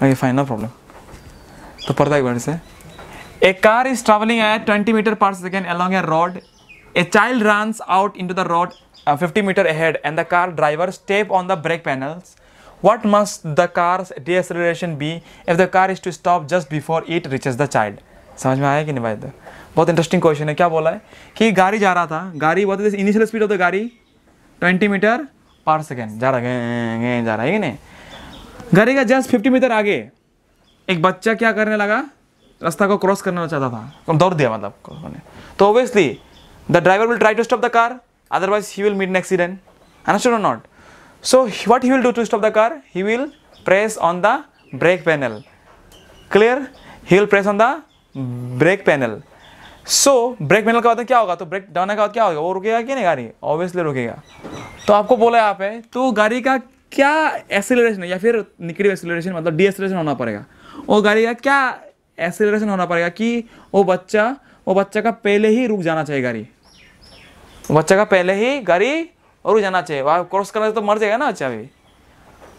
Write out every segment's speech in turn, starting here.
Okay, fine, no problem. तो पढ़ता एक बार से. A car is traveling at 20 meter per second along a road. A child runs out into the road 50 meter ahead and the car driver step on the brake panels. What must the car's deceleration be if the car is to stop just before it reaches the child? समझ में आया कि नहीं भाई? तो बहुत interesting question है. क्या बोला है कि गाड़ी जा रहा था, गाड़ी बहुत इनिशियल स्पीड ऑफ द गाड़ी 20 मीटर पर सेकेंड जा रहा है कि नहीं. गाड़ी का जस्ट 50 मीटर आगे एक बच्चा क्या करने लगा, रास्ता को क्रॉस करना चाहता था, दौड़ दिया मतलब. तो obviously the driver will try to stop the car, otherwise he will meet an accident. Understood or not? So what he will do to stop the car? He will press on the brake panel. Clear? He will press on the brake panel. So brake panel का बाद क्या होगा? तो break डालने के बाद क्या होगा? वो रुकेगा कि नहीं गाड़ी? Obviously रुकेगा. तो आपको बोला यहाँ पे, तो गाड़ी का क्या एक्सेलरेशन या फिर नेगेटिव एक्सेलरेशन मतलब डीएक्सेलरेशन होना पड़ेगा. वो गाड़ी का क्या एक्सेलरेशन होना पड़ेगा कि वो बच्चा का पहले ही रुक जाना चाहिए गाड़ी. बच्चा का पहले ही गाड़ी और जाना चाहिए. वहाँ क्रॉस करना तो मर जाएगा ना बच्चा भी.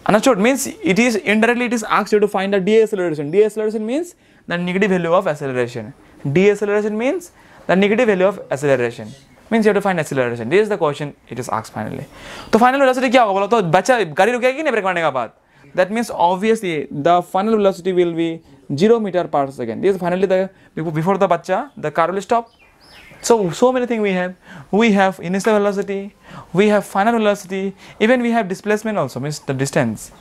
Understood? Means it is indirectly it is asked you to find the deceleration. Deceleration means the negative value of acceleration. Deceleration means the negative value of acceleration. Means you have to find acceleration. This is the question it is asked finally. तो final velocity क्या होगा बोला? तो बच्चा गाड़ी रुकेगी नहीं break मारने के बाद. That means obviously the final velocity will be 0 meter per second. This is finally the before the bachcha the car will stop. So many things we have. We have initial velocity, we have final velocity, even we have displacement also, means the distance.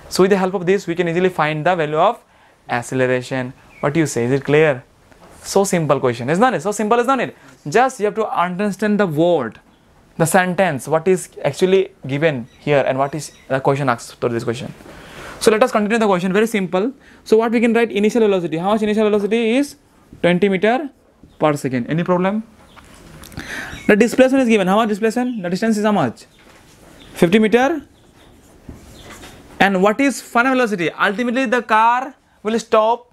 So with the help of this, we can easily find the value of acceleration. What do you say? Is it clear? So simple question, isn't it? So simple, isn't it? Just you have to understand the word, the sentence, what is actually given here and what is the question asked to this question. So let us continue the question. Very simple. So what we can write initial velocity. How much initial velocity is 20 meter per second. Any problem? The displacement is given. How much displacement? The distance is how much? 50 meter. And what is final velocity? Ultimately the car will stop.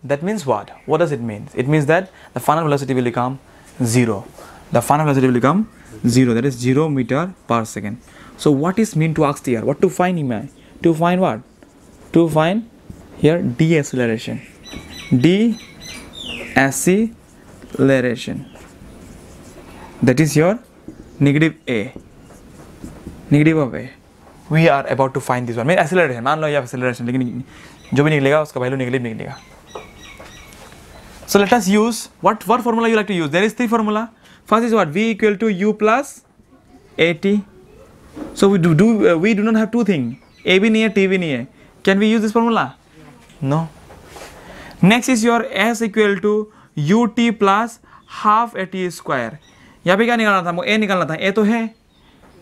That means what? What does it mean? It means that the final velocity will become 0. The final velocity will become 0. That is 0 meter per second. So what is mean to ask here? What to find here? To find what? To find here deceleration. Deceleration. That is your negative A. Negative of A. We are about to find this one. Mean acceleration. मान लो ये acceleration, लेकिन जो भी निकलेगा उसका value negative निकलेगा. So let us use what formula you like to use. There is 3 formula. First is what? V equal to U plus AT. So we do not have 2 things. A भी नहीं है, T भी नहीं है. Can we use this formula? No. Next is your S equal to UT plus half AT square. यहाँ पे क्या निकालना था? हमको A निकालना था. A तो है.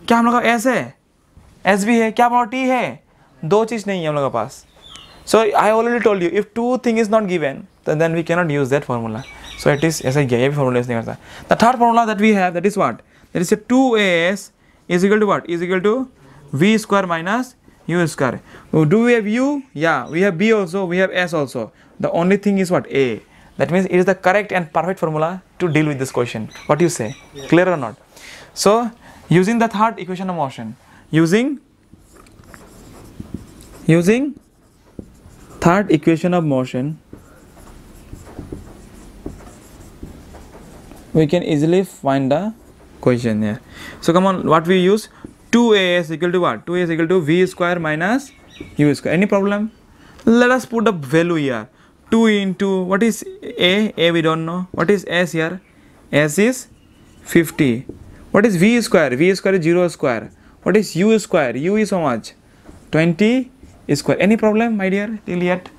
क्या हम लोग का S है? S भी है. क्या हमारा T है? 2 चीज़ नहीं है हम लोग के पास. So I already told you, if 2 things is not given, then we cannot use that formula. So it is ऐसा ही है. ये भी formula नहीं करता. The third formula that we have, that is what? That is a 2AS is equal to what? Is equal to V square minus U square. Do we have U? Yeah. We have B also. We have S also. The only thing is what? A. That means it is the correct and perfect formula to deal with this question. What do you say? Clear or not? So using the third equation of motion, using third equation of motion, we can easily find the question here. So come on, what we use? 2AS equal to what? 2AS equal to V square minus U square. Any problem? Let us put the value here. 2 into what is A? A we don't know. What is S here? S is 50. What is V square? V square is 0 square. What is U square? U is how much? 20 square. Any problem, my dear? Till yet?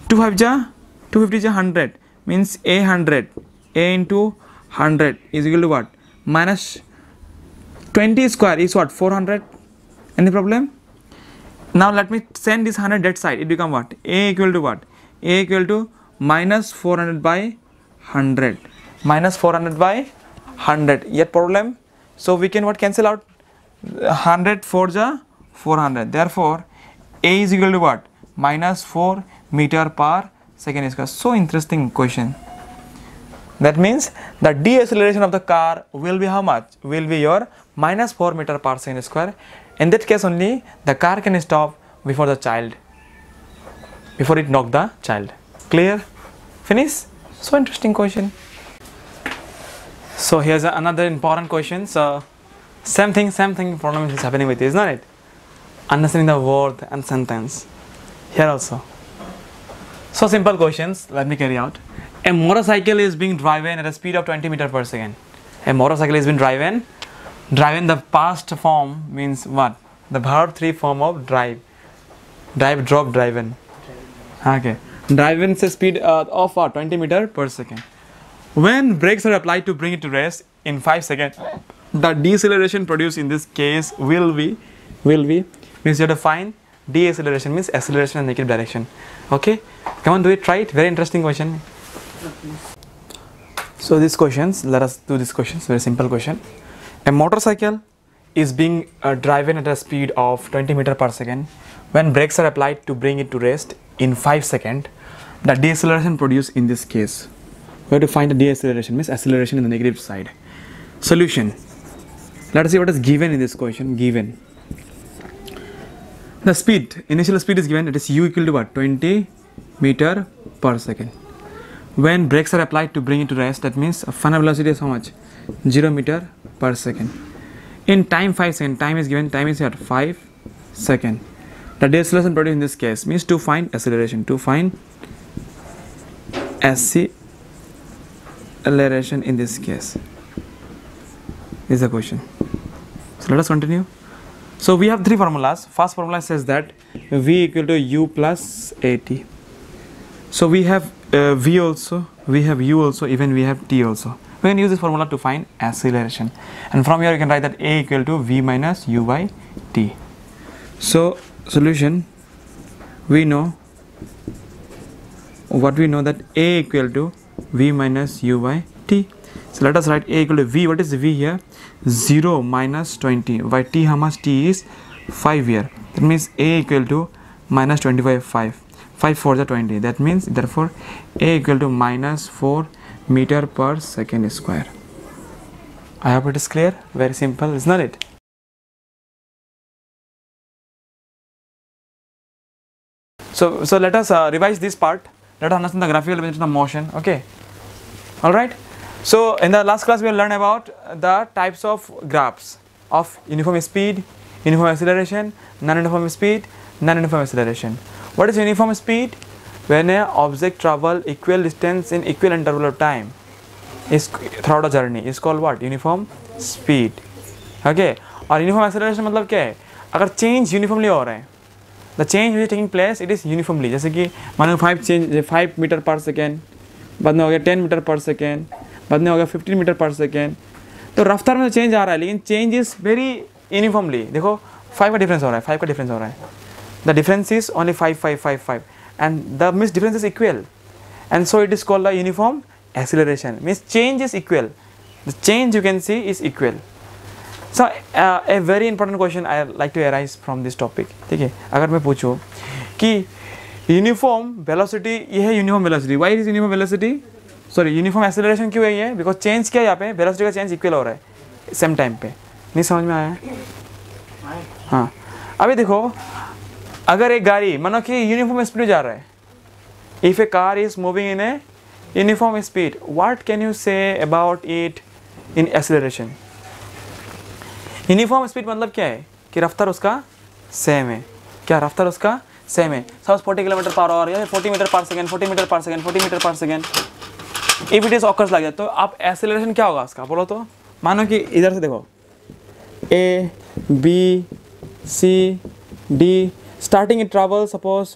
250 is 100. Means A 100. A into 100 is equal to what? Minus 20 square is what? 400. Any problem? Now let me send this 100 that side. It become what? A equal to what? A equal to minus 400 by 100. Minus 400 by 100. Yet problem? So we can what? Cancel out? 100 4 ja 400. Therefore, A is equal to what? Minus 4 meter per second square. So interesting question. That means the deceleration of the car will be how much? Will be your minus 4 meter per second square. In that case only the car can stop before the child. before it knocked the child. Clear? Finish? So interesting question. So here's another important question. So same thing problem is happening with it, is not it? Understanding the word and sentence. Here also. So simple questions, let me carry out. A motorcycle is being driven at a speed of 20 meters per second. A motorcycle is being driven. Driven, the past form means what? The verb 3 form of drive. Drive, drop, driven. Okay. Driven is a speed of 20 meters per second. When brakes are applied to bring it to rest in 5 seconds, the deceleration produced in this case will be means you have to find deceleration means acceleration in negative direction. Okay, come on, do it, try it. Very interesting question. So these questions, let us do these questions. Very simple question. A motorcycle is being driven at a speed of 20 meters per second. When brakes are applied to bring it to rest in 5 seconds, the deceleration produced in this case. We have to find the deceleration means acceleration in the negative side. Solution. Let us see what is given in this question. Given the speed, initial speed is given, it is u equal to what? 20 meter per second. When brakes are applied to bring it to rest, that means final velocity is how much? 0 meter per second. In time 5 seconds, time is given, time is at 5 seconds. The deceleration produced in this case means to find acceleration. To find acceleration in this case is the question. So let us continue. So we have 3 formulas. First formula says that v equal to u plus at. So we have v also, we have u also, even we have t also. We can use this formula to find acceleration, and from here you can write that a equal to v minus u by t. So solution, we know that a equal to v minus u by t. So let us write a equal to v. What is v here? 0 minus 20 by t. How much? T is 5 here. That means a equal to minus 20 by 5. 5 4 the 20. That means therefore a equal to minus 4 meter per second square. I hope it is clear. Very simple, is not it? So let us revise this part. Let us understand the graphical representation of motion. Okay. All right. So in the last class we will learn about the types of graphs of uniform speed, uniform acceleration, non-uniform speed, non-uniform acceleration. What is uniform speed? When an object travels equal distance in equal interval of time is throughout a journey is called what? Uniform speed. Okay. और uniform acceleration मतलब क्या है? अगर change uniformly हो रहा है, the change which is taking place it is uniformly. जैसे कि मानो 5 मीटर पर सेकेंड, बाद में हो गया 10 मीटर पर सेकेंड, बाद में हो गया 15 मीटर पर सेकेंड. तो रफ्तार में चेंज आ रहा है, लेकिन चेंज इज वेरी यूनिफॉर्मली. देखो 5 का डिफरेंस हो रहा है, 5 का डिफरेंस हो रहा है. The difference is only 5 5 5 5 and the means difference is equal, and so it is called the uniform acceleration. Means change is equal, the change you can see is equal. So a very important question I like to arise from this topic. ठीक है, अगर मैं पूछूँ कि uniform velocity, ये है uniform velocity. Why is uniform velocity? Sorry, uniform acceleration क्यों है ये? बिकॉज चेंज क्या है यहाँ पे, वेलोसिटी का चेंज इक्वल हो रहा है सेम टाइम पे. नहीं समझ में आया? हाँ, अभी देखो, अगर एक गाड़ी मानो कि यूनिफॉर्म स्पीड में जा रहा है, if A car is moving in a uniform speed, what can you say about it in acceleration? Uniform speed मतलब क्या है कि रफ्तार उसका सेम है. क्या रफ्तार उसका सेम है? सपोज 40 किलोमीटर पर आवर या 40 metre per second, 40 metre per second, 40 metre per second. If it is occurs लग जाए तो आप एक्सेलरेशन क्या होगा उसका बोलो तो? मानो कि इधर से देखो, A B C D, starting it travel suppose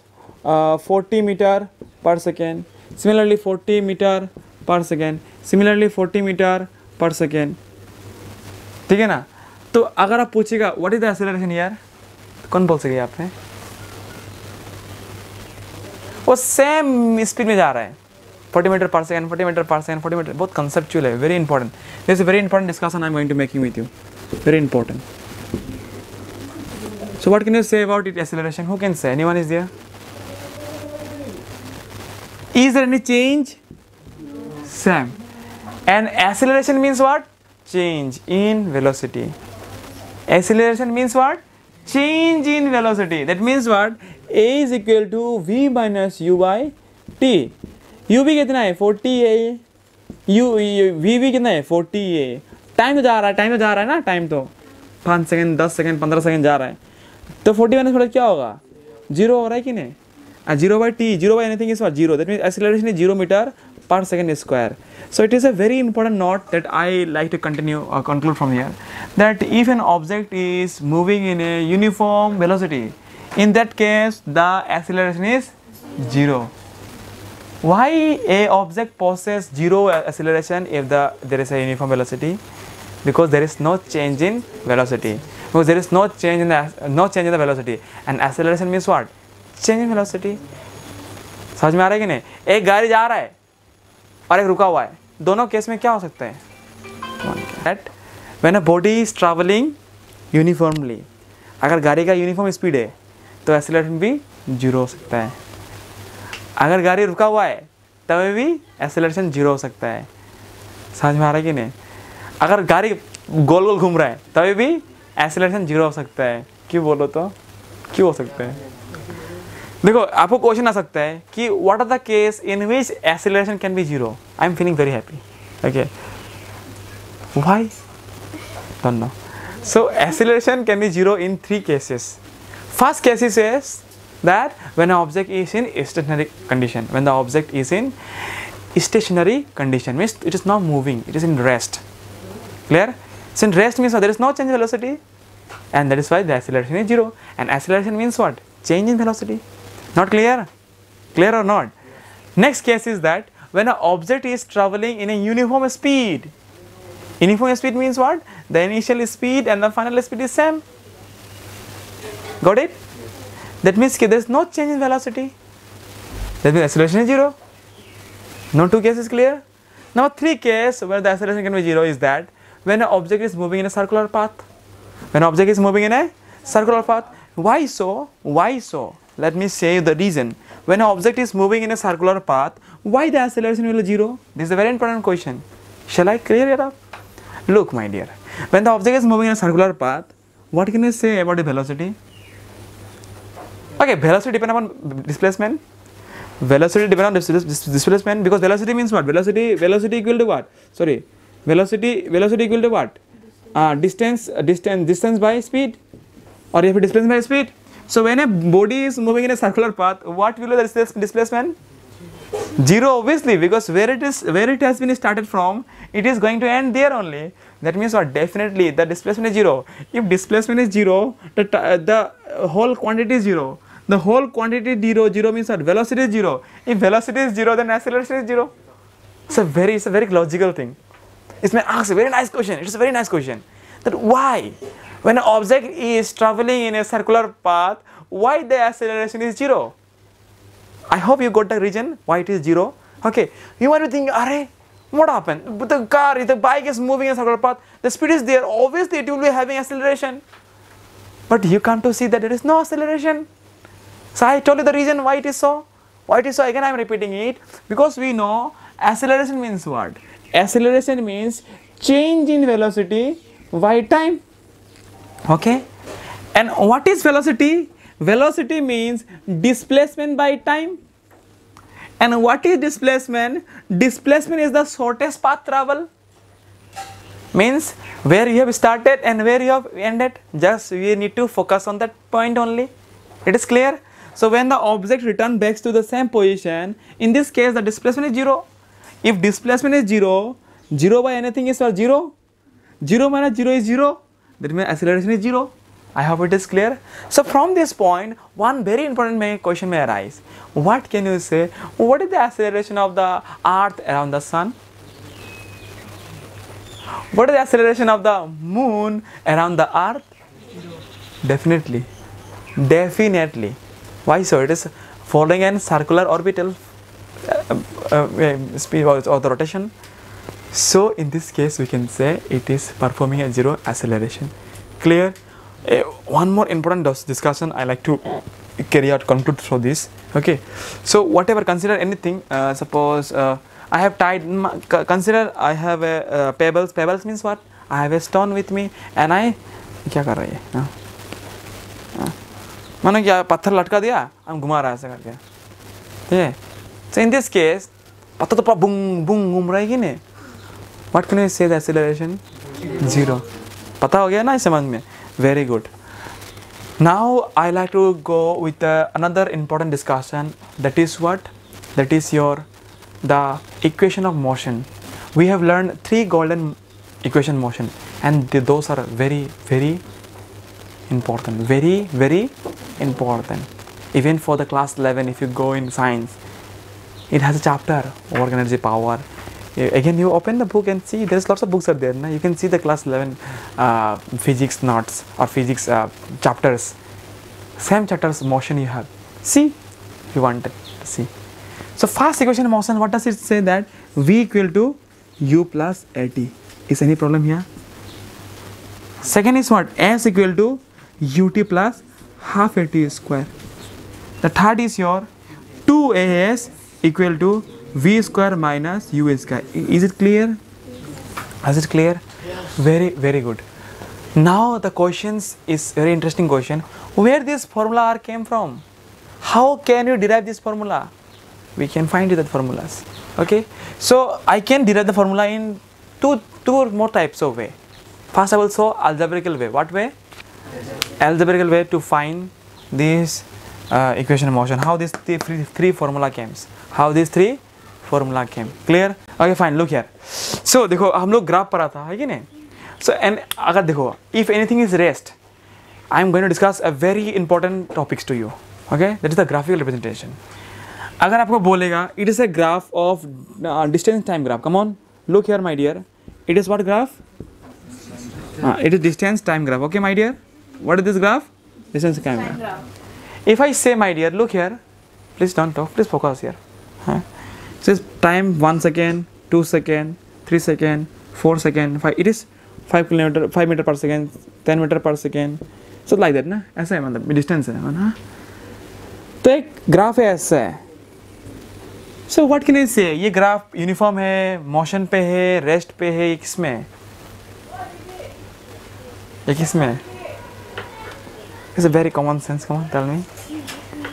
40 metre per second, similarly 40 metre per second, similarly 40 metre per second. ठीक है ना? तो अगर आप पूछेगा व्हाट इज द एक्सेलरेशन यार, कौन बोल सकेगा आपने? वो सेम स्पीड में जा रहा है, 40 metre per second, 40 metre per second, 40 metre. बहुत कंसेप्चुअल है, very important. This is very important discussion I am going to making with you. Very important. So what can you say about it acceleration? Who can say? Anyone is there? Is there any change? Same. And acceleration means what? Change in velocity. Acceleration means what? change in velocity. That means what? A is equal to v minus u by t. u भी कितना है 40a, v भी कितना है 40a. Time तो जा रहा है ना, टाइम तो 5 सेकंड 10 सेकंड 15 सेकंड जा रहा है, तो 40 माइनस 40 क्या होगा? 0 हो रहा है कि नहीं? 0 by t, 0 by anything is what? 0. That means acceleration is 0 meter per second square. So it is a very important note that I like to continue or conclude from here, that if an object is moving in a uniform velocity, in that case the acceleration is 0. Why a object possesses 0 acceleration if there is a uniform velocity? Because there is no change in velocity. Because there is no change in the velocity, and acceleration means what? Change in velocity. समझ में आ रहा है कि नहीं? एक गाड़ी जा रहा है और एक रुका हुआ है, दोनों केस में क्या हो सकता है? That when a body is traveling uniformly, अगर गाड़ी का यूनिफॉर्म स्पीड है तो एक्सेलरेशन भी 0 हो सकता है. अगर गाड़ी रुका हुआ है तभी भी एक्सेलरेशन 0 हो सकता है. समझ में आ रहा है कि नहीं? अगर गाड़ी गोल गोल घूम रहा है तभी भी एक्सेलरेशन 0 हो सकता है. क्यों बोलो तो? क्यों हो सकता है? देखो, आपको क्वेश्चन आ सकता है कि what are the case in which acceleration can be 0. I am feeling very happy. Okay, why? Don't know. So acceleration can be 0 in 3 cases. First case is that when an object is in stationary condition. When the object is in stationary condition means it is not moving, it is in rest. Clear? So in rest means there is no change in velocity, and that is why the acceleration is 0. And acceleration means what? Change in velocity. Not clear? Clear or not? Next case is that when an object is traveling in a uniform speed. Uniform speed means what? The initial speed and the final speed is same. Got it? That means there is no change in velocity. That means acceleration is 0. No two cases clear? Now 3 cases where the acceleration can be 0 is that when an object is moving in a circular path. When an object is moving in a circular path. Why so? Why so? Let me say the reason. When an object is moving in a circular path, why the acceleration will be 0? This is a very important question. Shall I clear it up? Look, my dear. When the object is moving in a circular path, what can you say about the velocity? Okay, velocity depends upon displacement. Velocity depends on displacement, because velocity means what? Velocity equal to what? Sorry, velocity equal to what? Distance by speed, or if displacement by speed. So when a body is moving in a circular path, what will be the displacement? 0, obviously, because where it has been started from, it is going to end there only. That means what? Definitely the displacement is 0. If displacement is 0, the whole quantity is 0. The whole quantity is 0 means what? Velocity is 0. If velocity is 0, then acceleration is 0. It's a very logical thing. It may ask a very nice question. It is a very nice question. That why, when an object is traveling in a circular path, why the acceleration is 0? I hope you got the reason why it is 0. Okay, you might be thinking, Arey, what happened? But the bike is moving in a circular path, the speed is there, obviously it will be having acceleration. But you come to see that there is no acceleration. So I told you the reason why it is so. Why it is so, again I am repeating it, because we know acceleration means what? Acceleration means change in velocity by time. Okay, and what is velocity? Velocity means displacement by time. And what is displacement? Displacement is the shortest path travel. Means where you have started and where you have ended. Just we need to focus on that point only. It is clear? So when the object returns back to the same position, in this case the displacement is 0. If displacement is 0, 0 by anything is what? 0. 0 minus 0 is 0. That means acceleration is 0. I hope it is clear. So from this point, one very important question may arise. What can you say? What is the acceleration of the earth around the sun? What is the acceleration of the moon around the earth? Definitely. Why so? It is following a circular orbital speed or the rotation. So in this case we can say it is performing a 0 acceleration. Clear? One more important discussion I like to conclude through this. Okay, so whatever, consider anything. Suppose I have tied. Consider I have a pebbles. Pebbles means what? I have a stone with me, and I क्या कर रही है? मानो क्या पत्थर लटका दिया, हम घुमा रहा है ऐसे करके, ठीक है. So in this case, पत्थर तो पूरा बुंग बुंग घूम रहा है कि नहीं. What can you say the acceleration? 0. पता हो गया ना इस समझ में. Very good. Now I like to go with another important discussion. That is what? That is the equation of motion. We have learned 3 golden equation motion, and those are very very important. Very very important. Even for the class 11, if you go in science, it has a chapter work energy power. Again, you open the book and see there's lots of books are there. You can see the class 11 physics notes or physics chapters. Same chapters motion you have. See, if you want to see. So fast equation of motion, what does it say? That V equal to U plus AT. Is any problem here? Second is what? S equal to UT plus half AT square. The third is your 2AS equal to V square minus U square. Is it clear? Is it clear? Very very good. Now the questions is very interesting question. Where this formula R came from? How can you derive this formula? We can find the formulas. Okay. So I can derive the formula in two more types of way. First I will show algebraical way. What way? Algebraical way to find this equation of motion. How these three formula came. How these 3 formula came. Clear? Okay fine. Look here. So देखो हम लोग graph पढ़ा था है कि नहीं. So and अगर देखो if anything is rest, I am going to discuss a very important topics to you. Okay, that is the graphical representation. अगर आपको बोलेगा it is a graph of distance time graph. Come on, look here my dear. It is what graph? It is distance time graph. Okay my dear. What is this graph? Distance time graph. If I say my dear, look here. Please don't talk. Please focus here. It says time 1 second, 2 second, 3 second, 4 second, 5. It is 5 meter per second, 10 meter per second. So like that ना. ऐसा है मतलब distance है ना. तो एक graph है ऐसा है. So what can I say? ये ग्राफ यूनिफॉर्म है, मोशन पे है, रेस्ट पे है, ये किसमें है? ये किसमें है? It's a very common sense. Come on, tell me.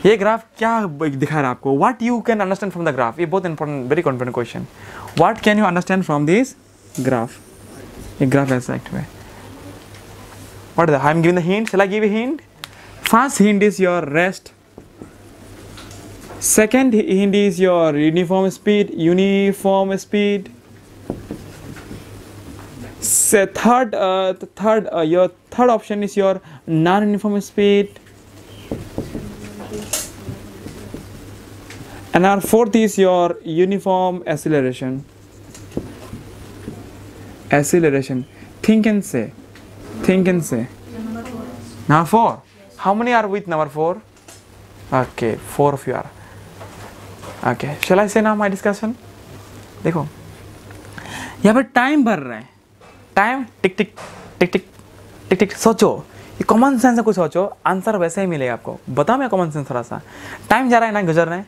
ये ग्राफ क्या दिखा रहा है आपको? What you can understand from the graph? ये बहुत important, very important question. What can you understand from this graph? ये ग्राफ ऐसा actually. What is that? I am giving the hint. Shall I give a hint? First hint is your rest. Second hint is your uniform speed. Your third option is your non-uniform speed. And our fourth is your uniform acceleration. Think and say. Number 4. How many are with number 4? Okay, 4 of you are. Okay, shall I say now my discussion? देखो यहाँ पर time भर रहा है. Time टिक टिक टिक टिक टिक टिक. सोचो, ये common sense से कुछ सोचो, आंसर वैसे ही मिलेगा आपको. बताओ मैं कॉमन सेंस थोड़ा सा. टाइम जा रहा है ना, गुजर रहा है,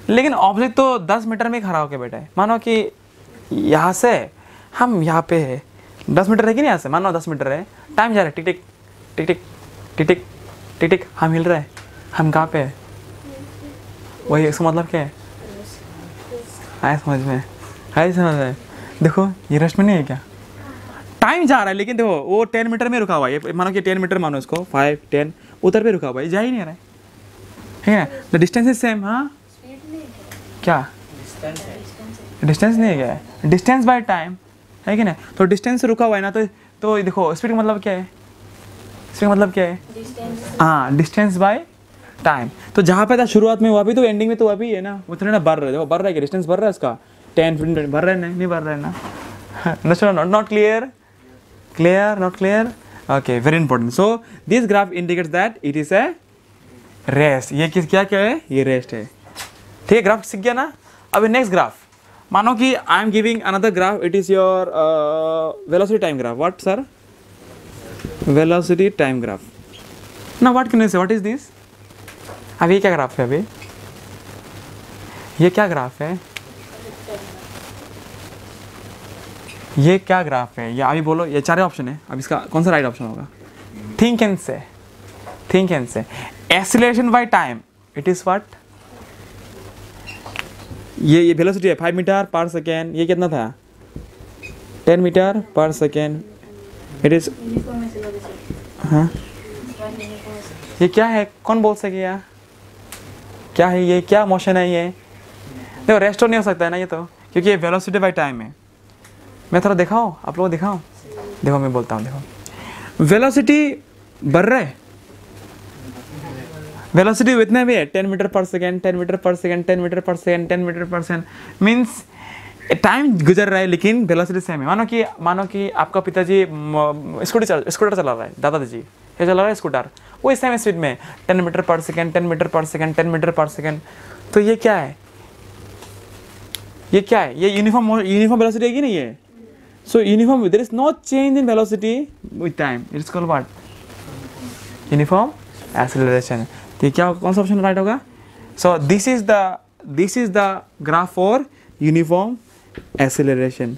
लेकिन ऑब्जेक्ट तो 10 मीटर में खड़ा होकर बैठा है. मानो कि यहाँ से हम यहाँ पे है, 10 मीटर है कि नहीं, यहाँ से मानो 10 मीटर है. टाइम जा रहा है, टिक टिक टिक टिक टिक टिक टिक टिक. हम हिल रहे हैं. हम कहाँ पे है? वही इसका मतलब क्या है? आए समझ में. देखो ये रेस्ट में नहीं है क्या? टाइम जा रहा है, लेकिन देखो वो 10 मीटर में रुका हुआ है. मानो कि 10 मीटर मानो इसको, 5, 10 उधर पे रुका हुआ है, जा ही नहीं रहा है. ठीक है, द डिस्टेंस इज सेम. हाँ क्या डिस्टेंस नहीं है क्या? डिस्टेंस बाय टाइम है कि नहीं? तो डिस्टेंस से रुका हुआ है ना, तो देखो स्पीड का मतलब क्या है? स्पीड का मतलब क्या है? हाँ, डिस्टेंस बाय टाइम. तो जहाँ पे था शुरुआत में वहाँ भी तो एंडिंग में तो वहाँ भी है ना. वो थोड़ा ना बढ़ रहा है. देखो बढ़ रहा है कि डिस्टेंस बढ़ रहा है इसका 10, 15 बढ़ रहा है. नहीं बढ़ रहा है ना. Not clear. Not clear. Okay, very important. So this graph indicates that it is a rest. ये क्या है? ये रेस्ट है. ठीक है, ग्राफ सीख गया ना. अभी नेक्स्ट ग्राफ मानो कि आई am giving another graph. It is your velocity time graph. What sir? Velocity time graph. ना व्हाट कैन यू से? What is this? अभी ये क्या ग्राफ है? अभी ये क्या ग्राफ है? ये क्या ग्राफ है? या अभी बोलो. ये 4 ऑप्शन है. अब इसका कौन सा राइट ऑप्शन होगा? थिंक एंड से. Acceleration by time, it is what? ये वेलोसिटी है 5 मीटर पर सेकेंड, ये कितना था 10 metre per second, it is, हाँ ये क्या है, कौन बोल सकेगा क्या है ये, क्या मोशन है ये? देखो रेस्टोर नहीं हो सकता है ना ये तो, क्योंकि ये वेलोसिटी बाय टाइम है। मैं थोड़ा दिखाऊं, आप लोगों को दिखाऊं, देखो मैं बोलता हूँ, देखो वेलोसिटी बढ़ रहा है, वेलोसिटी इतना भी है 10 metre per second, 10 metre per second, 10 metre per second, 10 metre per second, means time गुजर रहा है लेकिन वेलोसिटी सेम है। मानो कि आपका पिताजी स्कूटर चला रहा है, दादाजी क्या चला रहा है स्कूटर, वो सेम स्पीड में 10 metre per second, 10 metre per second, 10 metre per second. तो ये क्या है, ये क्या है, ये यूनिफॉर्म वेलोसिटी है कि नहीं है? So uniform, there is no change in velocity with time, it is called what, uniform acceleration. तो क्या कौन सा ऑप्शन राइट होगा? So this is the graph for uniform acceleration.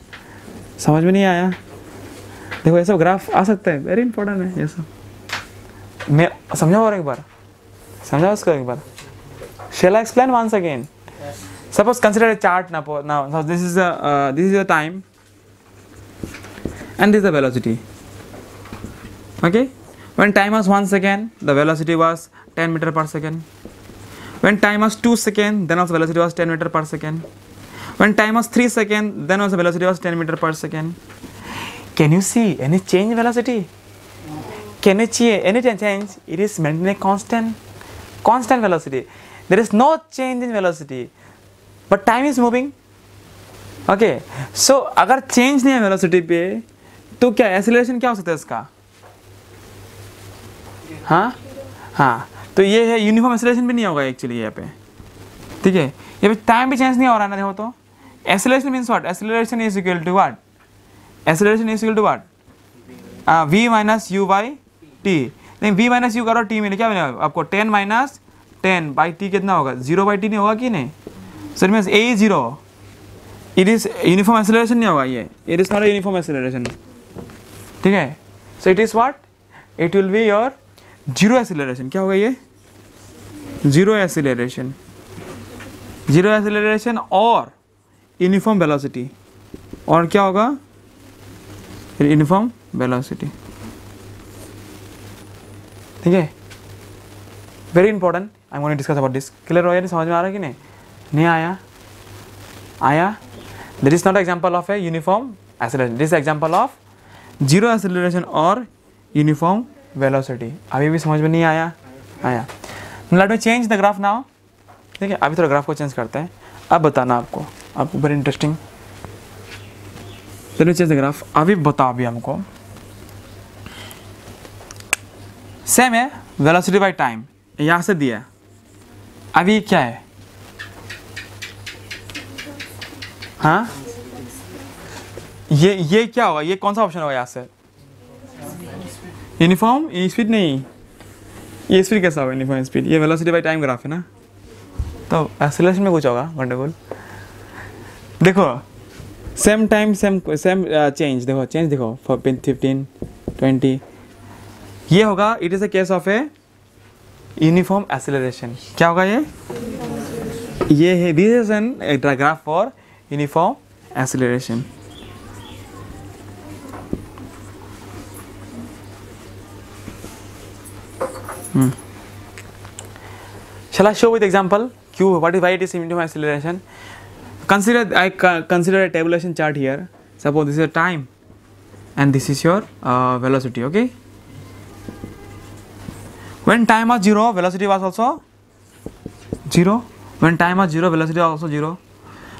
समझ में नहीं आया? देखो ये सब ग्राफ आ सकता है, वेरी इंपॉर्टेंट है ये सब। मैं समझाओ और एक बार, समझाओ इसको एक बार। Shall I explain once again? Suppose consider a chart now. So this is the time and this is the velocity. Okay? When time was 1 second, the velocity was 10 meter per second. When time was 2 seconds, then also velocity was 10 meter per second. When time was 3 seconds, then also velocity was 10 meter per second. Can you see any change in velocity? Can you see any change? It is maintaining constant velocity. There is no change in velocity, but time is moving. Okay, so अगर change नहीं है velocity पे, तो क्या acceleration क्या हो सकता है इसका? हाँ, तो ये है यूनिफॉर्म एक्सेलरेशन भी नहीं होगा एक्चुअली यहाँ पे, ठीक है? ये पे टाइम भी चेंज नहीं हो रहा है ना, देखो तो acceleration means what, acceleration is equal to what, acceleration is equal to what, v minus u by t. नहीं v माइनस यू करो t में क्या बनेगा आपको, 10 माइनस 10 बाई टी कितना होगा, 0 बाई टी नहीं होगा कि नहीं? So it means a is 0, it is uniform acceleration नहीं होगा ये, it is not a uniform acceleration, ठीक है? So it is what, it will be your zero acceleration. क्या होगा ये, जीरो एक्सेलरेशन, जीरो एक्सेलरेशन और यूनिफॉर्म वेलोसिटी, और क्या होगा यूनिफॉर्म वेलोसिटी, ठीक है? Very important, I am going to discuss about this. Clear हो गया? समझ में आ रहा है कि नहीं आया? This is not example of a uniform acceleration, this example of zero acceleration और यूनिफॉर्म वेलोसिटी। अभी भी समझ में नहीं आया? Let me change the graph now, ठीक है? अभी थोड़ा ग्राफ को चेंज करते हैं, अब बताना आपको very interesting. Let me change the graph, अभी बताओ अभी हमको सेम है वेलोसिटी बाय टाइम, यहाँ से दिया, अभी क्या है? हाँ, ये क्या होगा, ये कौन सा ऑप्शन होगा यहाँ से? यूनिफॉर्म स्पीड नहीं, ये स्पीड कैसा होगा यूनिफॉर्म स्पीड? ये वेलोसिटी बाय टाइम ग्राफ है ना, तो एक्सेलरेशन में कुछ होगा गंडगोल। देखो सेम टाइम सेम चेंज, देखो चेंज देखो 15 20, ये होगा, it is a case of a uniform acceleration. क्या होगा ये है, this is an graph for uniform acceleration. Shall I show with example Q? Why it is uniform acceleration? Consider a tabulation chart here. Suppose this is a time, and this is your velocity. Okay. When time was 0, velocity was also 0. When time was 0, velocity was also 0.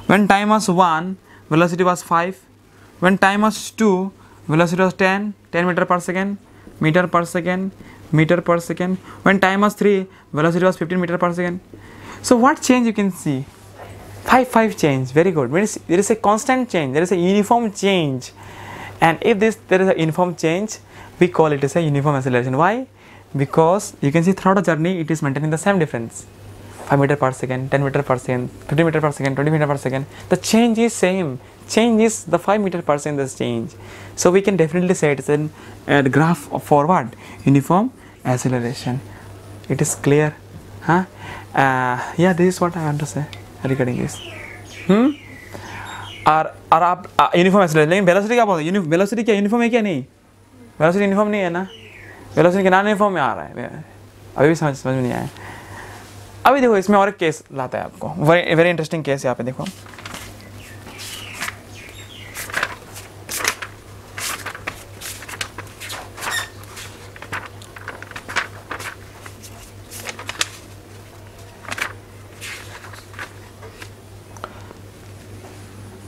When time was 1, velocity was 5. When time was 2, velocity was 10 meter per second, meter per second. When time was 3, velocity was 15 meter per second. So what change you can see? 5 change. Very good. There is a constant change, there is a uniform change, and if there is a uniform change, we call it as a uniform acceleration. Why? Because you can see throughout the journey it is maintaining the same difference, 5 meter per second, 10 meter per second, 50 meter per second, 20 meter per second. The change is same. Change is the 5 meter per second this change. So we can definitely say it is a graph for what? Uniform acceleration. It is clear, huh? Yeah, this is what I want to say regarding this. और आप uniform acceleration, लेकिन velocity क्या बोलते हैं? Velocity क्या uniform है क्या? नहीं, वेलोसिटी यूनिफॉर्म नहीं है ना, वेलोसिटी के नॉन यूनिफॉर्म में आ रहा है, अभी भी समझ में नहीं आया। अभी देखो इसमें और एक केस लाता है आपको, वेरी इंटरेस्टिंग केस यहाँ पे देखो।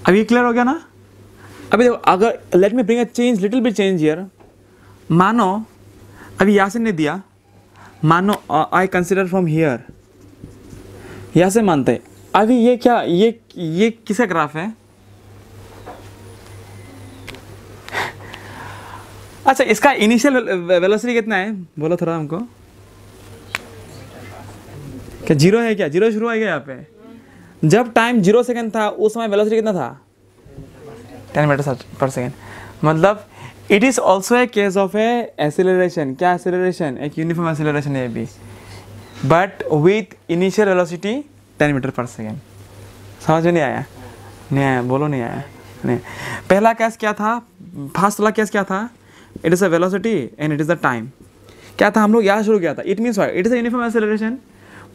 अभी क्लियर हो गया ना? अभी देखो, अगर let me bring a change, little bit change here. मानो अभी यहाँ से नहीं दिया, मानो आई कंसिडर फ्रॉम हियर, यहाँ से मानते हैं। अभी ये क्या, ये किसका ग्राफ है? अच्छा, इसका इनिशियल वेलोसिटी कितना है बोलो थोड़ा हमको। क्या जीरो है क्या? जीरो शुरू है क्या यहाँ पे? जब टाइम 0 सेकंड था उस समय वेलोसिटी कितना था? 10 मीटर पर सेकेंड। मतलब it is also a case of a acceleration. क्या एक्सेलरेशन? एक यूनिफॉर्म एक्सेलरेशन है भी, but with initial velocity 10 metre per second. समझ में नहीं आया? नहीं आया, बोलो नहीं आया। नहीं, पहला केस क्या था? फर्स्ट वाला केस क्या था? It is a velocity and it is the time. क्या था? हम लोग यहाँ शुरू किया था, it means it is a uniform acceleration,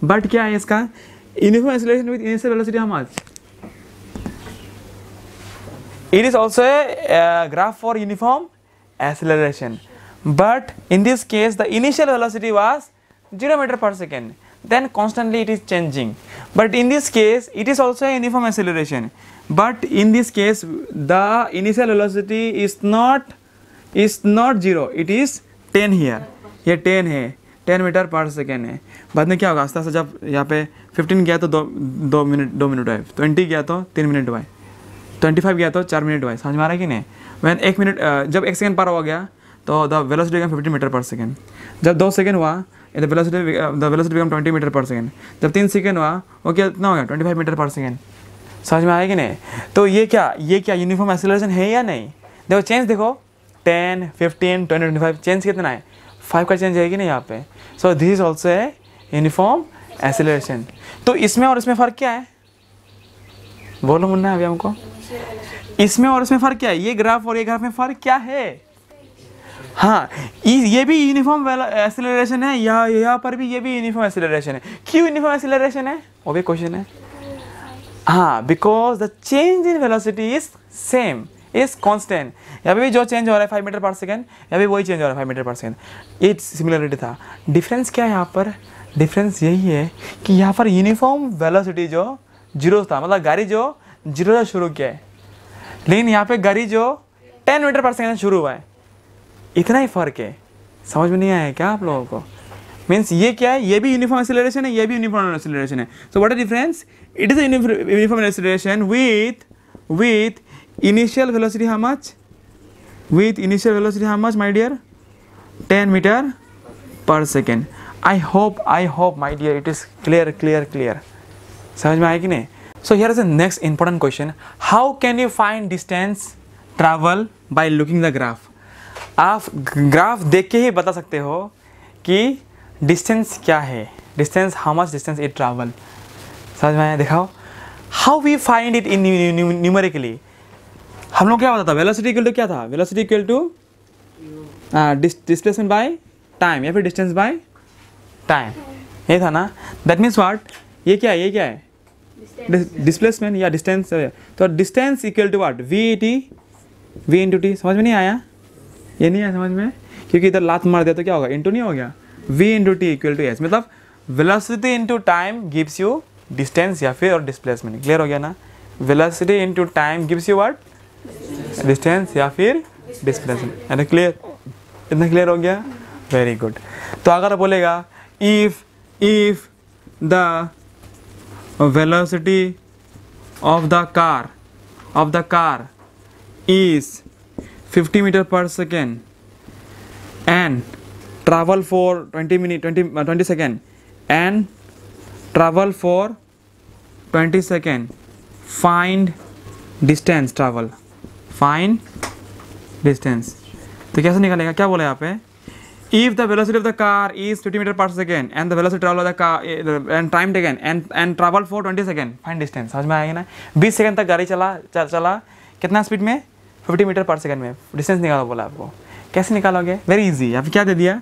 but क्या है इसका? Uniform acceleration with initial velocity how much? It is also a graph for uniform acceleration, but in this case the initial velocity was 0 meter per second, then constantly it is changing. But in this case it is also a uniform acceleration, but in this case the initial velocity is not 0, it is 10 here, ये 10 है, 10 metre per second है। बाद में क्या होगा? आस्ते आस्ते जब यहाँ पे 15 गया तो 2 मिनट हुए, 20 गया तो 3 मिनट हुए, 25 गया तो 4 मिनट हुआ। समझ में आ रहा है कि नहीं? वैन 1 मिनट, जब 1 सेकंड पार हो गया तो द वेलोसिटी बिकम 15 मीटर पर सेकंड। जब 2 सेकंड हुआ द वेलोसिटी बिकम 20 मीटर पर सेकंड। जब 3 सेकंड हुआ वो क्या कितना हो गया? 25 मीटर पर सेकंड। समझ में आया कि नहीं? तो ये क्या यूनिफॉर्म एक्सेलरेशन है या नहीं? देखो चेंज देखो, 10, 15, 20, 25 चेंज कितना है? 5 का चेंज है कि नहीं यहाँ पे? सो this is also a uniform acceleration. तो इसमें और इसमें फ़र्क क्या है? बोलो मुन्ना अभी हमको, इसमें और इसमें फ़र्क क्या है? ये ग्राफ और ये ग्राफ में फ़र्क क्या है? हाँ, ये भी यूनिफॉर्म एक्सेलरेशन है, यहाँ पर भी ये भी यूनिफॉर्म एक्सेलरेशन है। क्यों यूनिफॉर्म एक्सेलरेशन है? वो भी क्वेश्चन है। हाँ, because the change in velocity is same, is constant. यहाँ पे भी जो चेंज हो रहा है 5 मीटर पर सेकेंड, यहाँ भी वही चेंज हो रहा है 5 मीटर पर सेकेंड। ये सिमिलरिटी था। डिफरेंस क्या है यहाँ पर? डिफरेंस यही है कि यहाँ पर यूनिफॉर्म वेलोसिटी जो 0 था, मतलब गाड़ी जो 0 से शुरू किया है, लेकिन यहाँ पे गाड़ी जो 10 मीटर पर सेकेंड शुरू हुआ है। इतना ही फ़र्क है। समझ में नहीं आया क्या आप लोगों को? मीन्स ये क्या है? ये भी यूनिफॉर्म एक्सेलरेशन है, ये भी यूनिफॉर्म एक्सेलरेशन है। So what is difference? It is uniform acceleration with initial velocity how much? With initial velocity how much, my dear? 10 meter per second. I hope my dear it is clear. समझ में आया कि नहीं? So here is the next important question. How can you find distance travel by looking the graph? आप graph देख के ही बता सकते हो कि डिस्टेंस क्या है, distance how much distance it travel. समझ में आया? दिखाओ। How we find it in numerically? हम लोग क्या बताता? वेलोसिटी इक्वल टू क्या था? Velocity equal to displacement by time या फिर डिस्टेंस बाय टाइम, ये था ना? That means what? ये क्या है? डिस्प्लेसमेंट या डिस्टेंस। तो distance equal to what? v into t. समझ में नहीं आया? ये नहीं आया समझ में? क्योंकि इधर लात मार दिया तो क्या होगा? इंटू नहीं हो गया? v into T equal to S. मतलब velocity into time gives you distance या फिर और डिस्प्लेसमेंट। क्लियर हो गया ना? Velocity into time gives you what? Distance या फिर डिस्प्लेसमेंट। है क्लियर? इतना क्लियर हो गया? Very good. तो अगर बोलेगा if the velocity of the car is 50 metre per second and travel for 20 second and travel for 20 second, find distance find distance. तो कैसे निकालेगा? क्या बोला यहाँ पे? if the velocity of the car is 50 meter per second and the velocity travel of the car and time taken and travel for 20 second, find distance. समझ में आएगा ना? 20 सेकंड तक गाड़ी चला कितना स्पीड में? 50 मीटर पर सेकंड में डिस्टेंस निकालो बोला आपको. कैसे निकालोगे? Very easy. आप क्या दे दिया?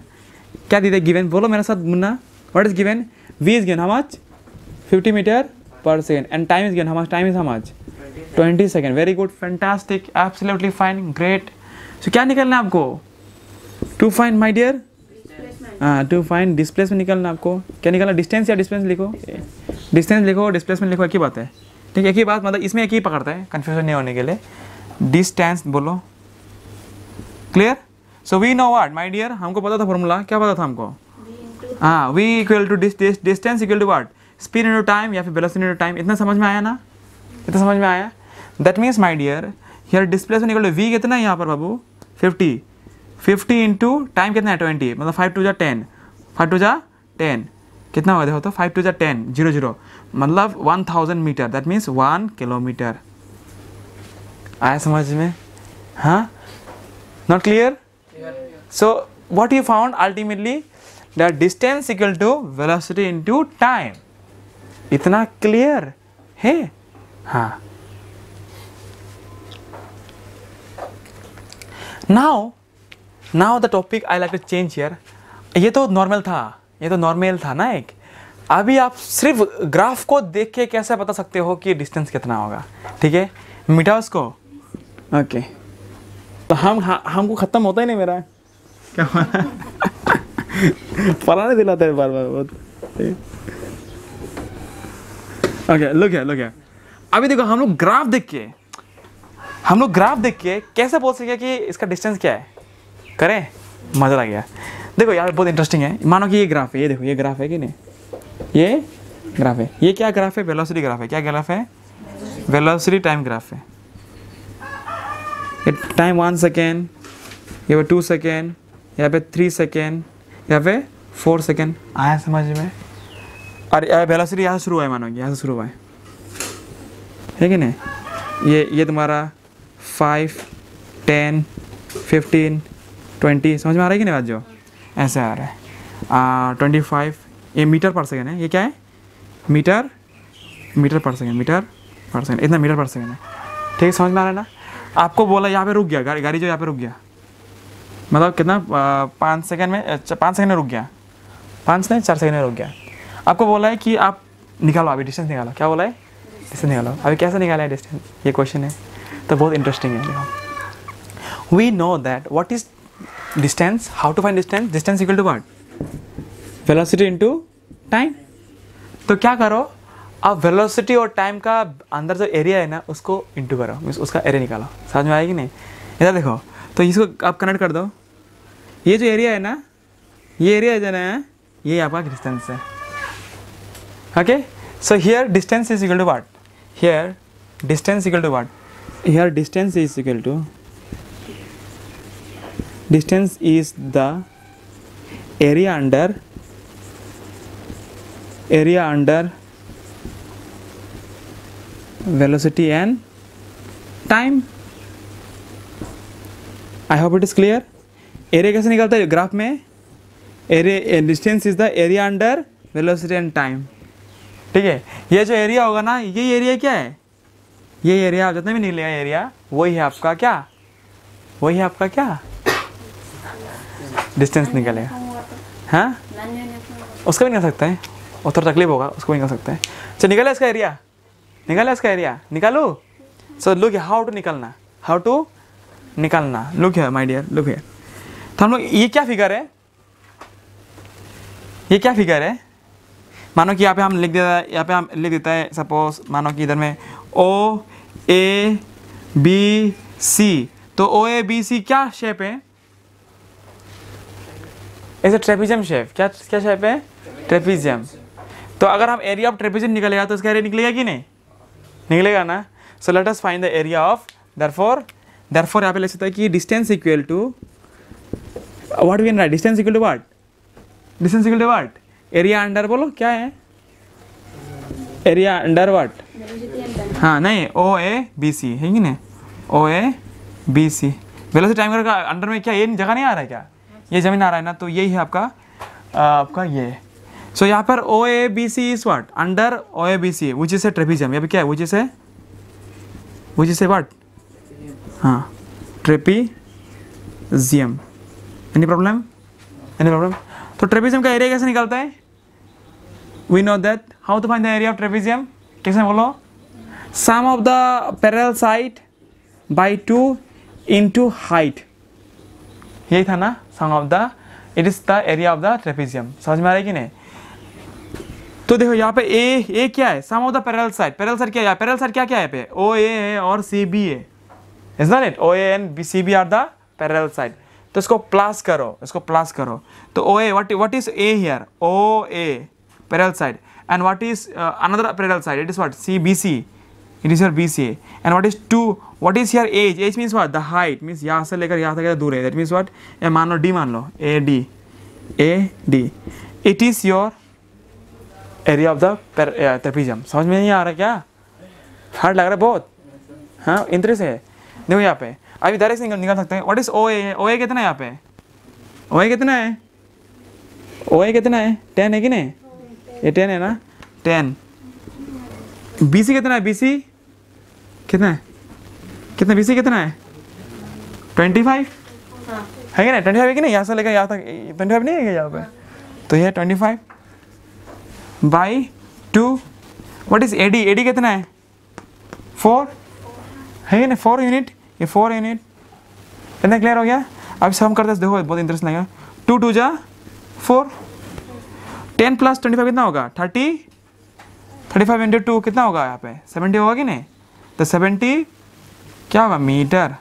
क्या दे दिया गिवन? बोलो मेरे साथ Munna. What is given? v is given how much? 50 meter per second and time is given how much? Time is how much? 20 second. Very good, fantastic, absolutely fine, great. So क्या निकलना है आपको? To find my dear, to find displacement निकालना आपको. क्या निकालना? Distance या displacement लिखो? डिस्टेंस लिखो, डिस्प्लेसमेंट लिखो, एक ही बात है. ठीक है, एक ही बात, मतलब इसमें एक ही पकड़ता है, कन्फ्यूजन नहीं होने के लिए. डिस्टेंस बोलो. Clear? So we know what my dear, हमको पता था फॉर्मूला. क्या पता था हमको? हाँ, v equal to distance equal to what? Speed into time या फिर वेलोसिटी इनटू टाइम. इतना समझ में आया ना? इतना समझ में आया? That means my dear here displacement equal to v कितना है यहाँ पर बाबू? 50 इंटू टाइम कितना है? 20. मतलब 5 टू जा 10, 5 टू जा 10 कितना हुआ देखो तो? 5 टू जा 10, 0 मतलब 1000 मीटर. That means 1 kilometre. आया समझ में? हाँ, not clear? So what you found ultimately? The distance equal to velocity into time. इतना क्लियर है? हाँ. Now the topic I like to change here. ये तो नॉर्मल था ना एक. अभी आप सिर्फ ग्राफ को देख के कैसे बता सकते हो कि डिस्टेंस कितना होगा? ठीक है, मिटाओ उसको. ओके, तो हमको खत्म होता ही नहीं मेरा. क्या पढ़ाने दिलाता है बार बहुत. Okay, look here. अभी देखो, हम लोग ग्राफ देख के कैसे बोल सके कि इसका डिस्टेंस क्या है? करें, मजा आ गया. देखो यार, बहुत इंटरेस्टिंग है. मानो कि ये ग्राफ है, ये देखो, ये ग्राफ है कि नहीं? ये ग्राफ है. ये क्या ग्राफ है? वेलोसिटी ग्राफ है. क्या ग्राफ है? वेलोसिटी टाइम ग्राफ है. ये टाइम 1 सेकेंड, यहाँ पे 2 सेकेंड, यहाँ पे 3 सेकेंड, यहाँ पे 4 सेकेंड. आया समझ में? और वेलोसिटी यहाँ से शुरू हुआ है, मानो यहाँ से शुरू हुआ है कि नहीं? ये तुम्हारा 5, 10, 15, 20 समझ में आ रहा है कि नहीं बात? जो ऐसे आ रहा है 25. ये मीटर पर सेकेंड है. ये क्या है? Metre per second. इतना मीटर पर सेकेंड है. ठीक है, समझ में आ रहा है ना? आपको बोला यहाँ पे रुक गया गाड़ी जो यहाँ पे रुक गया, मतलब कितना? 5 सेकेंड में रुक गया. 5 नहीं 4 सेकेंड में रुक गया. आपको बोला है कि आप निकालो, अभी डिस्टेंस निकालो. क्या बोला है? डिस्टेंस निकालो. अभी कैसे निकाला है डिस्टेंस? ये क्वेश्चन है, तो बहुत इंटरेस्टिंग है. देखो, we know that what is distance. How to find distance? Distance equal to what? Velocity into time. तो क्या करो, आप वेलोसिटी और टाइम का अंदर जो एरिया है ना, उसको इंटू करो, मीन्स उसका एरिया निकालो. समझ में आएगी नहीं? इधर देखो, तो इसको आप कनेक्ट कर दो. ये जो एरिया है ना, ये एरिया जो है, ये आपका डिस्टेंस है. Okay, so here distance is equal to what? Here distance equal to what? Here distance is equal to, distance is the area under velocity and time. I hope it is clear. Area कैसे निकलता है graph में? Area, distance is the area under velocity and time. ठीक है, ये जो area होगा ना, ये एरिया क्या है? ये एरिया जितना भी निकलेगा एरिया, वही है आपका क्या? डिस्टेंस निकलेगा. हाँ, उसका भी निकल सकता है, और थोड़ा तकलीफ होगा, उसको भी निकल सकता है. चलो निकले इसका एरिया, निकालो. सो लुक हाउ टू निकालना. लुक है माय डियर, लुक है. तो हम लोग, ये क्या फिगर है? मानो कि यहाँ पे हम लिख देता है, सपोज मानो कि इधर में OABC. तो OABC क्या शेप है? ऐसे ट्रेपेजियम शेप. क्या शेप है? ट्रेपेजियम. तो अगर हम एरिया ऑफ ट्रेपेजियम निकलेगा तो इसका एरिया निकलेगा कि नहीं? निकलेगा ना. So let us find the area of, therefore यहाँ पे लिख सकता है कि distance equal to what we can write? Distance equal to what? Area under, बोलो क्या है? Area under what? हाँ नहीं, OABC है कि नहीं? OABC. वेलोसिटी टाइम का अंडर में क्या ये जगह नहीं आ रहा है क्या? ये ज़मीन आ रहा है ना, तो यही है आपका ये। सो यहाँ पर O A B C is what, under O A B C which is a trapezium. यहाँ पे क्या है, विच इज ए व्हाट, हाँ ट्रेपीजियम। Any problem? तो ट्रेपीजियम का एरिया कैसे निकलता है? We know that, how to find the area of trapezium, कैसे बोलो? Sum of the parallel side by 2 into height, यही था ना, sum of the, it is the area of the trapezium. समझ में आ रहा है कि नहीं? तो देखो यहाँ पे ए क्या है, sum of the parallel side. Parallel side क्या है, पैरेलल साइड क्या है पे, ओ ए है और सी बी है, is not it? O A and C B are the parallel side. तो इसको प्लस करो, तो O A, what is A here, O A parallel side, and what is another parallel side, it is what, C B C, it is your B C A, and what is 2, what is here H means what, the height means यहाँ से लेकर यहाँ तक दूर है, that means what, ये मान लो डी, मान लो A D, it is your area of the trapezium. समझ में नहीं आ रहा क्या? हार्ड लग रहा है बहुत, हाँ इंटरेस्ट है। देखो यहाँ पे अभी डायरेक्ट निकाल सकते हैं। व्हाट इज ओ ए, ओ ए कितना है यहाँ पे, ओ ए कितना है, 10 है कि नहीं, ये 10 है ना, 10। बी सी कितना है, बी सी कितना है, बी सी कितना है, 25 है कि नहीं, 25 है कि नहीं, यहाँ से लेकर यहाँ तक 25 नहीं है यहाँ पे, तो ये 25 by 2। What is A D कितना है, 4 है कि नहीं, 4 यूनिट, ये 4 यूनिट। इतना क्लियर हो गया? अब सब हम करते हैं, देखो बहुत इंटरेस्ट लगेगा। 2 2 जा 4, 10 प्लस 25 कितना होगा, 35 इंटू 2 कितना होगा यहाँ पे, 70 होगा कि नहीं? तो 70 क्या होगा, मीटर।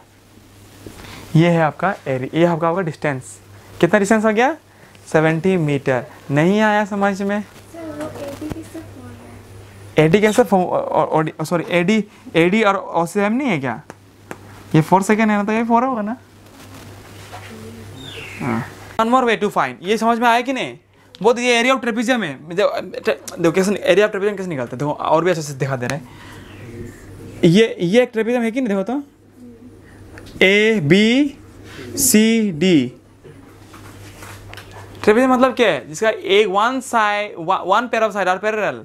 ये है आपका एरिया, ये आपका होगा डिस्टेंस। कितना डिस्टेंस हो गया, 70 मीटर। नहीं आया समझ में? एडी कैसे, सॉरी एडी और ओसीएम नहीं है क्या? ये 4 सेकेंड है ना, तो ये 4 होगा ना। One more way to find, ये समझ में आया कि नहीं? बहुत, ये एरिया ऑफ ट्रेपीजियम है। देखो कैसे एरिया ऑफ ट्रेपीजियम कैसे निकालते हैं, देखो और भी अच्छे से दिखा दे रहे हैं। ये एक ट्रेपीजियम है कि नहीं, देखो तो A B C D. Trapezium मतलब क्या है, जिसका एक one pair of side are parallel.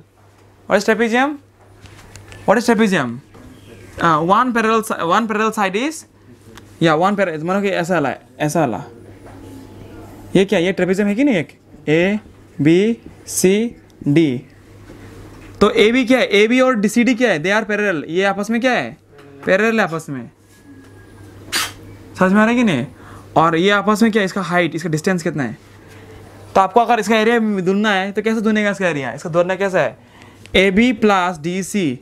What is trapezium, one parallel side is, या वन पैरेलल, मानो कि ऐसा वाला, ये क्या, ये ट्रेपीजियम है कि नहीं, एक ए बी सी डी। तो ए बी क्या है, ए बी और सी डी क्या है, दे आर पैरेलल। ये आपस में क्या है, पैरेलल है आपस में। समझ में आ रहा है कि नहीं? और ये आपस में क्या है, इसका हाइट, इसका डिस्टेंस कितना है। तो आपको अगर इसका एरिया ढूंढना है तो कैसे ढूंढेगा इसका एरिया, इसका ढूंढना कैसा है, A B plus D C,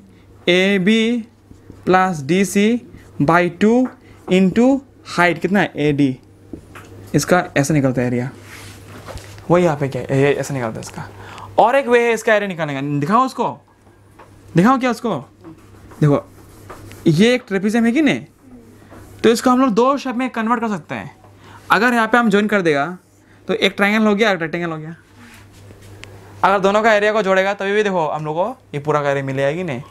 A B plus D C by 2 into height कितना है, ए डी। इसका ऐसा निकलता है एरिया, वही यहाँ पे क्या है, ऐसा निकलता है इसका। और एक वे है इसका एरिया निकालने का, दिखाओ उसको, दिखाओ क्या उसको। देखो ये एक ट्रेपीजियम है कि नहीं, तो इसको हम लोग 2 शेप में कन्वर्ट कर सकते हैं। अगर यहाँ पे हम ज्वाइन कर देगा तो एक ट्रायंगल हो गया, एक रेक्टेंगल हो गया। अगर दोनों का एरिया को जोड़ेगा तभी भी देखो हम लोग को ये पूरा का एरिया मिलेगा कि नहीं।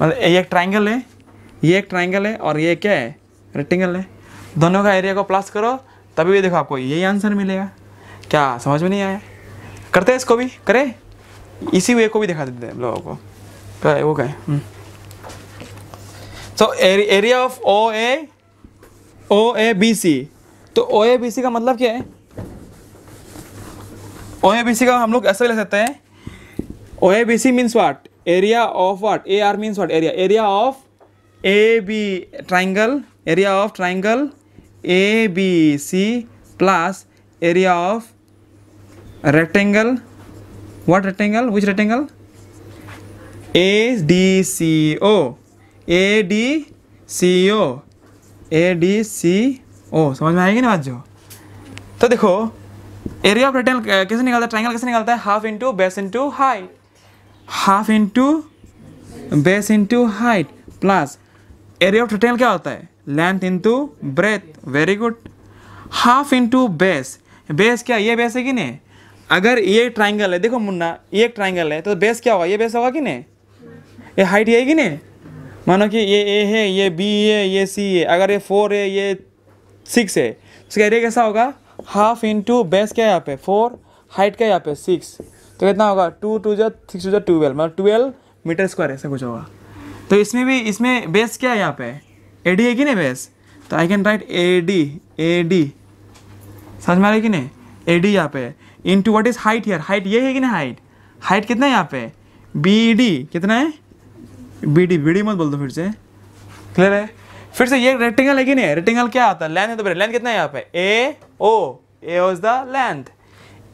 मतलब ये एक ट्रायंगल है, ये एक ट्रायंगल है, और ये क्या है, रेक्टेंगल है। दोनों का एरिया को प्लस करो तभी भी देखो आपको यही आंसर मिलेगा। क्या समझ में नहीं आया? करते हैं इसको भी, करें इसी वे को भी दिखा देते हैं लोगों को। क्या वो क्या है, so area of O A B C. तो ओ ए बी सी का मतलब क्या है, ओ ए बी सी का हम लोग ऐसा लिख सकते हैं, O A B C means what, area of what, A R means what, area of A B triangle, area of triangle A B C plus area of rectangle, what rectangle, which rectangle, A D C O, A D C O, A D C O. समझ में आएगी ना बात जो? तो देखो area of rectangle कैसे निकलता है, ट्राइंगल कैसे निकलता है, half into base into height, half into base into height plus area of rectangle क्या होता है, length into breadth. Very good. Half into base, base क्या, ये बेस है कि नहीं। अगर ये ट्राइंगल है, देखो मुन्ना ये एक ट्राइंगल है, तो बेस क्या होगा, ये बेस होगा कि नहीं, ये हाइट ये है कि नहीं। मानो कि ये ए है, ये बी है, ये सी है, अगर ये 4 है, ये 6 है, उसका एरिया कैसा होगा, हाफ इंटू बेस क्या है यहाँ पे 4, हाइट क्या है यहाँ पे 6, तो कितना होगा 2 2 जा 6 2 जा 12, मतलब 12 मीटर स्क्वायर ऐसा कुछ होगा। तो इसमें भी, इसमें बेस क्या है यहाँ पे AD है कि नहीं बेस, तो आई कैन राइट AD समझ में आ रही कि नहीं, AD यहाँ पे into what is height here, height ये है कि नहीं, हाइट कितना है यहाँ पे BD कितना है, BD मत बोल दो फिर से, क्लियर है। फिर से ये रेक्टेंगल है कि नहीं, रेक्टेंगल क्या आता है, लेंथ है, तो लेंथ कितना है यहाँ पे AO is the length,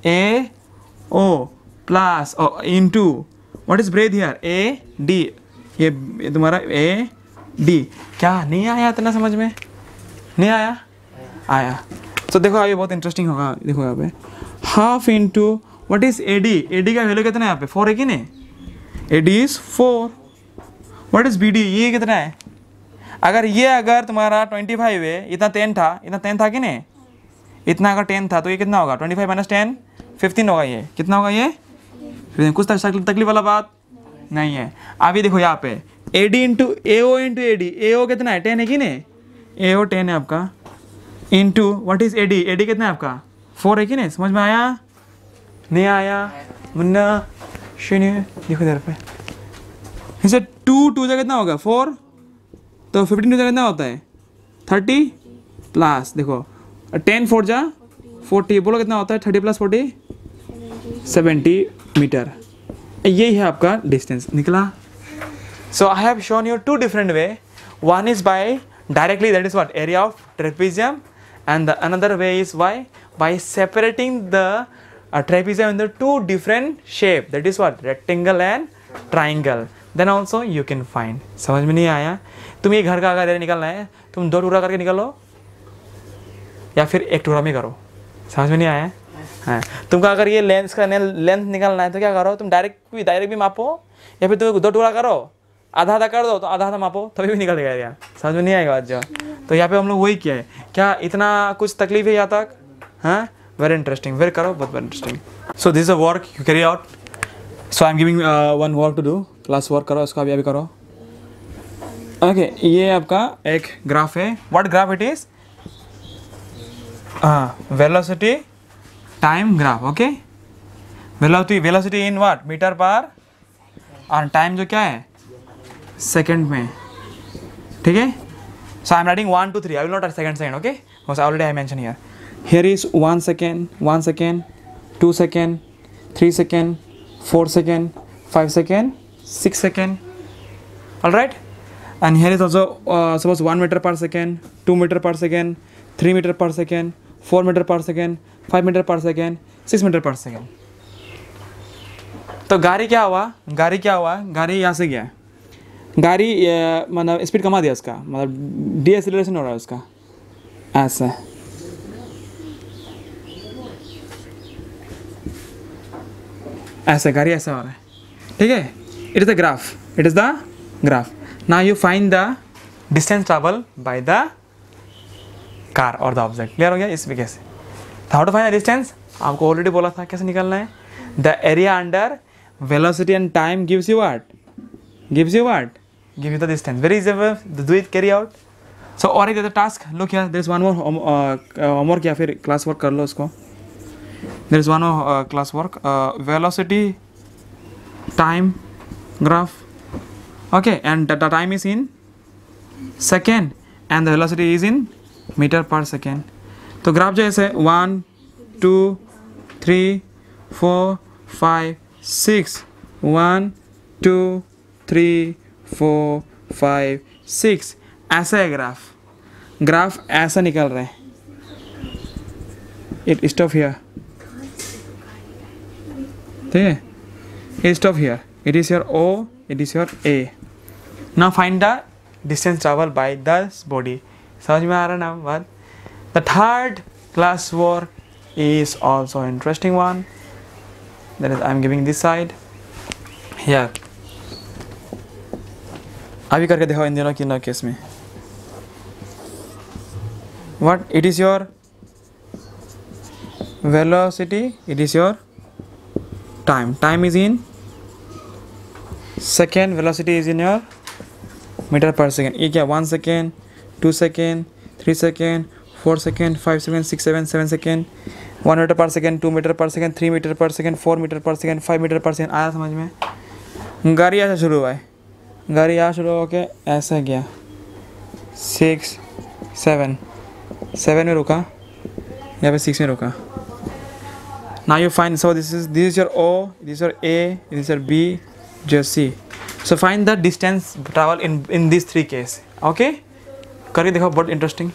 AO plus into what is breadth here AD, ये तुम्हारा AD। क्या नहीं आया इतना समझ में, नहीं आया। तो देखो अभी बहुत इंटरेस्टिंग होगा, देखो यहाँ पे half into what is AD का वैल्यू कितना है यहाँ पे 4 है कि नहीं, AD is 4, what is BD ये कितना है, अगर तुम्हारा 25 है, इतना 10 था कि नहीं, इतना अगर 10 था तो ये कितना होगा 25 माइनस 10 15 होगा, ये कितना होगा ये, कुछ तकलीफ वाला बात नहीं है। अभी देखो यहाँ पे AD into AO into AD, AO कितना है 10 है कि नहीं, AO 10 है आपका, इंटू व्हाट इज AD कितना है आपका 4 है कि नहीं, समझ में आया नहीं आया मुन्ना शून्य, देखो इधर पे इसे 2 जा कितना होगा 4, तो 15 जा कितना होता है 30 प्लस देखो 10 4 जा 40, बोलो कितना होता है 30 प्लस 40 70 मीटर, यही है आपका डिस्टेंस निकला। So I have shown you 2 different way, one is by directly, that is what area of trapezium, and the another way is by separating the trapezium into 2 different shape, that is what rectangle and triangle, then also you can find। समझ में नहीं आया, तुम ये घर का अगर निकलना है तुम 2 टुकड़ा करके निकालो या फिर 1 टुकड़ा में करो, समझ में नहीं आया। हाँ, तुमको अगर ये लेंथ निकालना है तो क्या करो, तुम डायरेक्ट भी मापो या फिर तुम 2 टुकड़ा करो, आधा कर दो तो आधा मापो, तभी भी निकल जाएगा यार, समझ में नहीं आएगा आज जो। तो यहाँ पे हम लोग वही किया है, क्या इतना कुछ तकलीफ है यहाँ तक, हाँ वेरी इंटरेस्टिंग, वेरी करो बहुत very interesting. So this is a work you carry out, so I am giving one work to do, class work करो इसका अभी करो। ओके ये आपका एक ग्राफ है, what graph it is, velocity time graph, okay velocity in what meter per, और time जो क्या है सेकंड में, ठीक है। So I am writing 1 2 3, I will not write second, okay, because already I mentioned here is 1 second, 2 second, 3 second, 4 second, 5 second, 6 second, all right, and here is also suppose 1 meter per second, 2 meter per second, 3 meter per second, 4 meter per second, 5 meter per second, 6 meter per second। तो गाड़ी क्या हुआ, गाड़ी यहाँ से गया, गाड़ी मतलब स्पीड कमा दिया उसका, मतलब डीएक्सेलरेशन हो रहा है उसका, ऐसा गाड़ी ऐसा हो रहा है, ठीक है। It is the graph, now you find the distance travel by the car और द ऑब्जेक्ट, क्लियर हो गया इस वजह से। How to find the distance, आपको ऑलरेडी बोला था कैसे निकालना है, the area under velocity and time gives you what give you the distance, very easy, do it, carry out। so और एक task, look here, there is one more homework या फिर class work कर लो उसको, there is one more class work, velocity time graph, okay, and the time is in second and the velocity is in meter per second। तो graph जो ऐसे 1 2 3 4 5 6 1 2 3 4 5 6 ऐसा है graph ऐसा निकल रहा है, इट स्टॉप हियर, ठीक है, it stop here, it is your O, it is your A। Now find the distance travel by this body, समझ में आ रहा ना बात। The third class work is also interesting one, that is I am giving this side here, अभी करके देखो इन दोनों की केस में, what it is your velocity, it is your time is in second, velocity is in your metre per second, ये क्या 1 second 2 second 3 second 4 second, 5 second, 6 7 7 second, 1 meter per second, 2 meter per second, 3 meter per second, 4 meter per second, 5 meter per second. आया समझ में? गाड़ी ऐसा शुरू हुआ है, गाड़ी यहाँ शुरू होके ऐसा गया, 6 7 7 में रुका, यहाँ पे 6 में रुका। Now you find, so this is your O, this is your A, this is your B, this is your C. So find the distance travel in these three cases. Okay? करके देखो, बहुत इंटरेस्टिंग।